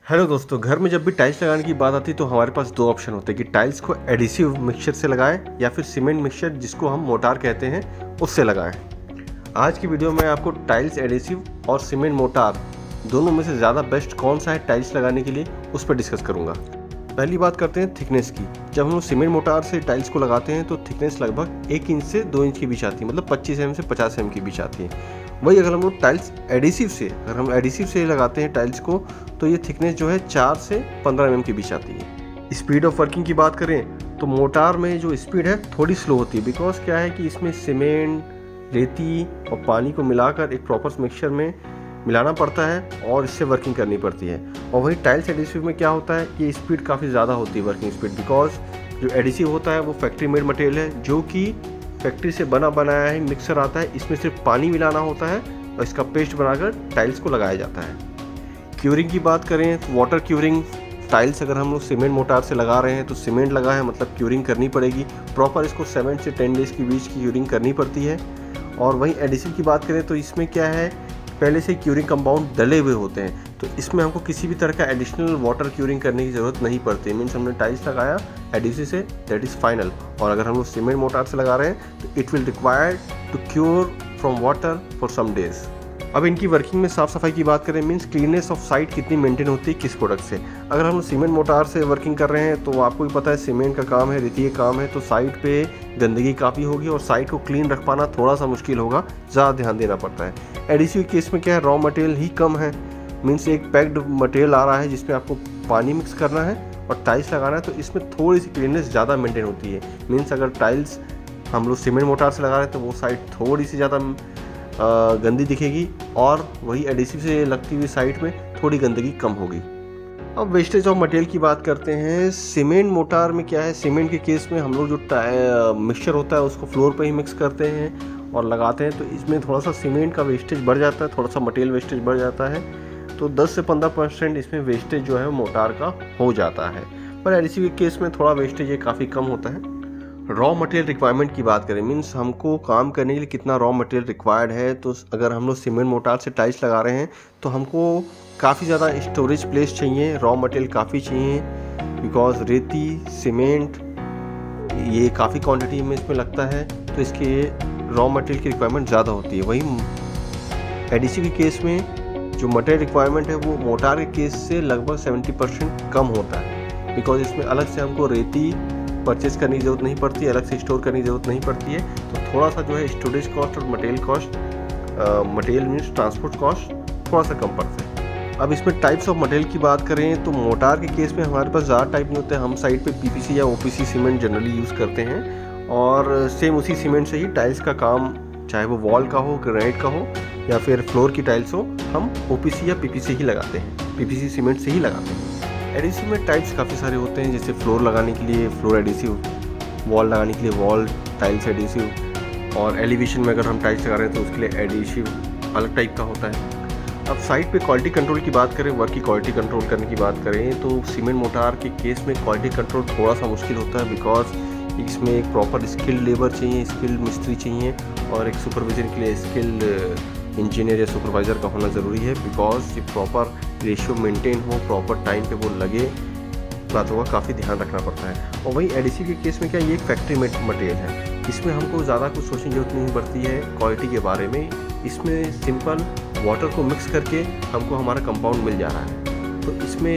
Hello दोस्तों, घर में जब भी टाइल्स लगाने की बात आती है तो हमारे पास दो ऑप्शन होते हैं कि टाइल्स को एडिसिव मिक्सचर से लगाएं या फिर सीमेंट मिक्सचर जिसको हम मोटार कहते हैं उससे लगाएं। आज की वीडियो में आपको टाइल्स एडिसिव और सीमेंट मोटार दोनों में से ज़्यादा बेस्ट कौन सा है टाइल्स लगाने के लिए उस पर डिस्कस करूँगा। पहली बात करते हैं थिकनेस की। जब हम लोग सीमेंट मोटार से टाइल्स को लगाते हैं तो थिकनेस लगभग 1 इंच से 2 इंच के बीच आती है, मतलब 25 mm से 50 mm के बीच आती है। वही अगर हम लोग टाइल्स एडिसिव से लगाते हैं टाइल्स को तो ये थिकनेस जो है 4 से 15 mm के बीच आती है। स्पीड ऑफ वर्किंग की बात करें तो मोटार में जो स्पीड है थोड़ी स्लो होती है, बिकॉज क्या है कि इसमें सीमेंट, रेती और पानी को मिलाकर एक प्रॉपर मिक्सचर में मिलाना पड़ता है और इससे वर्किंग करनी पड़ती है। और वही टाइल्स एडिसिव में क्या होता है, ये स्पीड काफ़ी ज़्यादा होती है वर्किंग स्पीड, बिकॉज जो एडिसिव होता है वो फैक्ट्री मेड मटेरियल है जो कि फैक्ट्री से बनाया ही मिक्सर आता है। इसमें सिर्फ पानी मिलाना होता है और इसका पेस्ट बनाकर टाइल्स को लगाया जाता है। क्यूरिंग की बात करें तो वाटर क्यूरिंग टाइल्स अगर हम लोग सीमेंट मोटार से लगा रहे हैं तो सीमेंट लगा है मतलब क्यूरिंग करनी पड़ेगी प्रॉपर, इसको 7 से 10 डेज़ के बीच की क्यूरिंग करनी पड़ती है। और वहीं एडिसिव की बात करें तो इसमें क्या है, पहले से क्यूरिंग कंपाउंड डले हुए होते हैं तो इसमें हमको किसी भी तरह का एडिशनल वाटर क्यूरिंग करने की ज़रूरत नहीं पड़ती। मीन्स हमने टाइल्स लगाया एडिसिव से, दैट इज़ फाइनल। और अगर हम लोग सीमेंट मोटार से लगा रहे हैं तो it will require to cure from water for some days. अब इनकी वर्किंग में साफ़ सफाई की बात करें, मीन्स क्लीननेस ऑफ साइट कितनी मेंटेन होती है किस प्रोडक्ट से। अगर हम सीमेंट मोटार से वर्किंग कर रहे हैं तो आपको भी पता है सीमेंट का काम है, रेती का काम है, तो साइट पे गंदगी काफ़ी होगी और साइट को क्लीन रख पाना थोड़ा सा मुश्किल होगा, ज़्यादा ध्यान देना पड़ता है। एडिसिव केस में क्या है, रॉ मटेरियल ही कम है, मीन्स एक पैक्ड मटेरियल आ रहा है जिसमें आपको पानी मिक्स करना है और टाइल्स लगाना है, तो इसमें थोड़ी सी क्लीननेस ज़्यादा मेंटेन होती है। मीन्स अगर टाइल्स हम लोग सीमेंट मोटार से लगा रहे हैं तो वो साइट थोड़ी सी ज़्यादा गंदी दिखेगी और वही एडिसिव से लगती हुई साइट में थोड़ी गंदगी कम होगी। अब वेस्टेज ऑफ मटेरियल की बात करते हैं। सीमेंट मोटार में क्या है, सीमेंट के केस में हम लोग जो मिक्सचर होता है उसको फ्लोर पे ही मिक्स करते हैं और लगाते हैं, तो इसमें थोड़ा सा सीमेंट का वेस्टेज बढ़ जाता है, थोड़ा सा मटेरियल वेस्टेज बढ़ जाता है, तो 10 से 15% इसमें वेस्टेज जो है मोटार का हो जाता है। पर एडिसिव के केस में थोड़ा वेस्टेज ये काफ़ी कम होता है। रॉ मटेरियल रिक्वायरमेंट की बात करें, मीन्स हमको काम करने के लिए कितना रॉ मटेरियल रिक्वायर्ड है, तो अगर हम लोग सीमेंट मोटार से टाइल्स लगा रहे हैं तो हमको काफ़ी ज़्यादा स्टोरेज प्लेस चाहिए, रॉ मटेरियल काफ़ी चाहिए, बिकॉज रेती, सीमेंट ये काफ़ी क्वांटिटी में इसमें लगता है तो इसके रॉ मटेरियल की रिक्वायरमेंट ज़्यादा होती है। वहीं एडिसिव के केस में जो मटेरियल रिक्वायरमेंट है वो मोटार के केस से लगभग 70% कम होता है, बिकॉज इसमें अलग से हमको रेती परचेज करने की ज़रूरत नहीं पड़ती, अलग से स्टोर करने की ज़रूरत नहीं पड़ती है, तो थोड़ा सा जो है स्टोरेज कॉस्ट और material cost, material means transport cost थोड़ा सा कम पड़ता है। अब इसमें टाइप्स ऑफ मटेरियल की बात करें तो मोटार के केस में हमारे पास ज़्यादा टाइप नहीं होते, हम साइड पे पीपीसी या ओपीसी सीमेंट जनरली यूज़ करते हैं और सेम उसी सीमेंट से ही टाइल्स का काम, चाहे वो वॉल का हो, ग्रेनाइट का हो या फिर फ्लोर की टाइल्स हो, हम ओपीसी या पीपीसी ही लगाते हैं, पीपीसी सीमेंट से ही लगाते हैं। एडिसिव में टाइप्स काफ़ी सारे होते हैं, जैसे फ्लोर लगाने के लिए फ्लोर एडिसिव, वॉल लगाने के लिए वॉल टाइल्स एडिसिव, और एलिवेशन में अगर हम टाइल्स लगा रहे हैं तो उसके लिए एडिसिव अलग टाइप का होता है। अब साइट पे क्वालिटी कंट्रोल की बात करें, वर्क की क्वालिटी कंट्रोल करने की बात करें तो सीमेंट मोटार के केस में क्वालिटी कंट्रोल थोड़ा सा मुश्किल होता है, बिकॉज इसमें एक प्रॉपर स्किल्ड लेबर चाहिए, स्किल्ड मिस्त्री चाहिए और एक सुपरविजन के लिए स्किल्ड इंजीनियर या सुपरवाइज़र का होना ज़रूरी है, बिकॉज ये प्रॉपर रेशियो मेंटेन हो, प्रॉपर टाइम पे वो लगे, बातों का काफ़ी ध्यान रखना पड़ता है। और वही एडिसिव के केस में क्या, ये एक फैक्ट्री मेड मटेरियल है, इसमें हमको ज़्यादा कुछ सोचने की जरूरत नहीं पड़ती है क्वालिटी के बारे में। इसमें सिंपल वाटर को मिक्स करके हमको हमारा कंपाउंड मिल जा रहा है, तो इसमें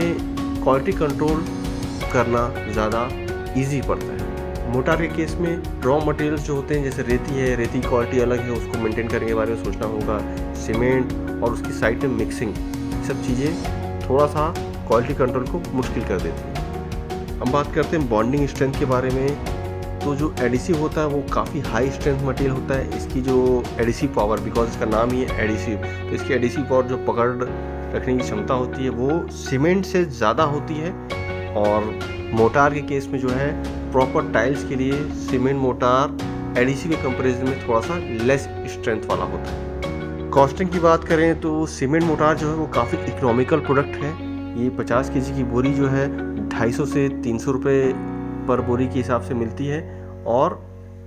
क्वालिटी कंट्रोल करना ज़्यादा ईजी पड़ता है। मोटार के केस में रॉ मटेरियल्स जो होते हैं, जैसे रेती है, रेती क्वालिटी अलग है, उसको मेंटेन करने के बारे में सोचना होगा, सीमेंट और उसकी साइड में मिक्सिंग, सब चीज़ें थोड़ा सा क्वालिटी कंट्रोल को मुश्किल कर देती हैं। हम बात करते हैं बॉन्डिंग स्ट्रेंथ के बारे में, तो जो एडिसिव होता है वो काफ़ी हाई स्ट्रेंथ मटेरियल होता है। इसकी जो एडिसिव पावर, बिकॉज इसका नाम ही है एडिसिव, तो इसकी एडिसिव पावर जो पकड़ रखने की क्षमता होती है वो सीमेंट से ज़्यादा होती है। और मोटार के केस में जो है प्रॉपर टाइल्स के लिए सीमेंट मोटार एडिसिव के कंपेरिजन में थोड़ा सा लेस स्ट्रेंथ वाला होता है। कॉस्टिंग की बात करें तो सीमेंट मोटार जो है वो काफ़ी इकोनॉमिकल प्रोडक्ट है। ये 50 kg की बोरी जो है 250 से 300 रुपये पर बोरी के हिसाब से मिलती है और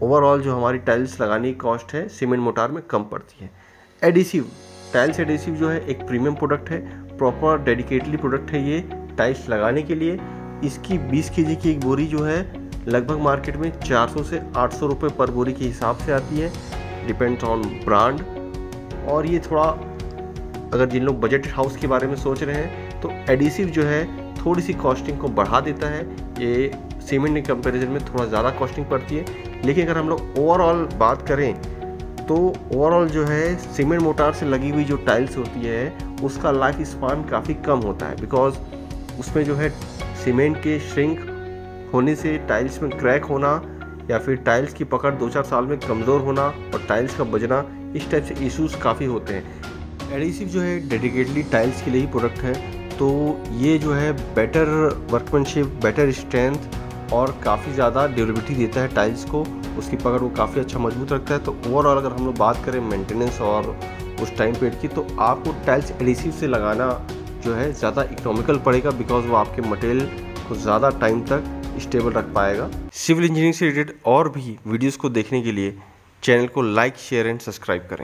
ओवरऑल जो हमारी टाइल्स लगाने की कॉस्ट है सीमेंट मोटार में कम पड़ती है। एडिसिव, टाइल्स एडिसिव जो है एक प्रीमियम प्रोडक्ट है, प्रॉपर डेडिकेटली प्रोडक्ट है ये टाइल्स लगाने के लिए। इसकी 20 kg की एक बोरी जो है लगभग मार्केट में 400 से 800 रुपये पर बोरी के हिसाब से आती है, डिपेंड्स ऑन ब्रांड। और ये थोड़ा, अगर जिन लोग बजट हाउस के बारे में सोच रहे हैं तो एडिसिव जो है थोड़ी सी कॉस्टिंग को बढ़ा देता है। ये सीमेंट के कंपैरिजन में थोड़ा ज़्यादा कॉस्टिंग पड़ती है, लेकिन अगर हम लोग ओवरऑल बात करें तो ओवरऑल जो है सीमेंट मोटार से लगी हुई जो टाइल्स होती है उसका लाइफ स्पान काफ़ी कम होता है, बिकॉज उसमें जो है सीमेंट के श्रिंक होने से टाइल्स में क्रैक होना या फिर टाइल्स की पकड़ 2-4 साल में कमज़ोर होना और टाइल्स का बजना, इस टाइप से इश्यूज़ काफ़ी होते हैं। एडिसिव जो है डेडिकेटली टाइल्स के लिए ही प्रोडक्ट है, तो ये जो है बेटर वर्कमैनशिप, बेटर स्ट्रेंथ और काफ़ी ज़्यादा ड्यूरेबिलिटी देता है टाइल्स को, उसकी पकड़ को काफ़ी अच्छा मजबूत रखता है। तो ओवरऑल अगर हम लोग बात करें मेंटेनेंस और उस टाइम पीरियड की, तो आपको टाइल्स एडिसिव से लगाना जो है ज़्यादा इकोनॉमिकल पड़ेगा, बिकॉज वो आपके मटेरियल को ज़्यादा टाइम तक स्टेबल रख पाएगा। सिविल इंजीनियरिंग से रिलेटेड और भी वीडियोज़ को देखने के लिए चैनल को लाइक, शेयर एंड सब्सक्राइब करें।